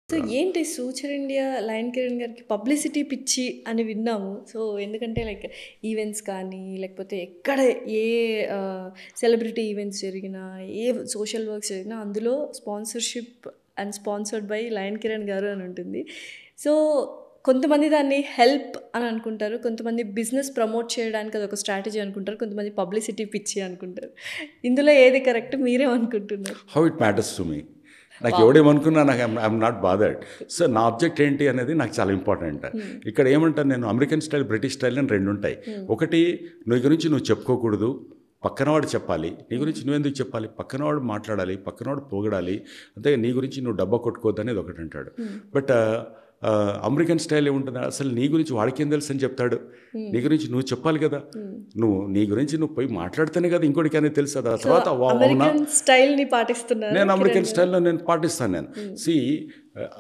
So ఏంటి 'suture India' lion Kiran గారికి publicity పిచ్చి అని విన్నాము. సో ఎందుకంటే లైక్ ఈవెంట్స్ కానీ, లేకపోతే ఎక్కడ ఏ సెలబ్రిటీ ఈవెంట్స్ జరిగినా, ఏ సోషల్ వర్క్స్ జరిగినా అందులో sponsorship and sponsored by lion Kiran గారు అని ఉంటుంది. సో కొంతమంది దాన్ని హెల్ప్ అని అనుకుంటారు. కొంతమంది బిజినెస్ ప్రమోట్ చేయడానికి అదొక స్ట్రాటజీ అనుకుంటారు. కొంతమంది పబ్లిసిటీ పిచ్చి అనుకుంటారు. ఇందులో ఏది కరెక్ట్ మీరేమనుకుంటున్నారు? How it matters to me. నాకు ఎవడేమనుకున్నా నాకు ఐఎమ్ నాట్ బాదర్డ్. సో నా ఆబ్జెక్ట్ ఏంటి అనేది నాకు చాలా ఇంపార్టెంట్. ఇక్కడ ఏమంటాను నేను, అమెరికన్ స్టైల్, బ్రిటిష్ స్టైల్ అని రెండు ఉంటాయి. ఒకటి, నీ గురించి నువ్వు చెప్పుకోకూడదు, పక్కనవాడు చెప్పాలి. నీ గురించి నువ్వెందుకు చెప్పాలి, పక్కనవాడు మాట్లాడాలి, పక్కనవాడు పొగడాలి, అంతే. నీ గురించి నువ్వు డబ్బా కొట్టుకోవద్దు అనేది ఒకటి అంటాడు. బట్ అమెరికన్ స్టైల్ ఏముంటుంది, అసలు నీ గురించి వాడికేం తెలుసు అని చెప్తాడు. నీ గురించి నువ్వు చెప్పాలి కదా, నీ గురించి నువ్వు పోయి మాట్లాడితేనే కదా ఇంకోటికనే తెలుసు. ఆ తర్వాత అమెరికన్ స్టైల్‌ని పాటిస్తున్నారు. నేను అమెరికన్ స్టైల్లో నేను పాటిస్తాను. నేను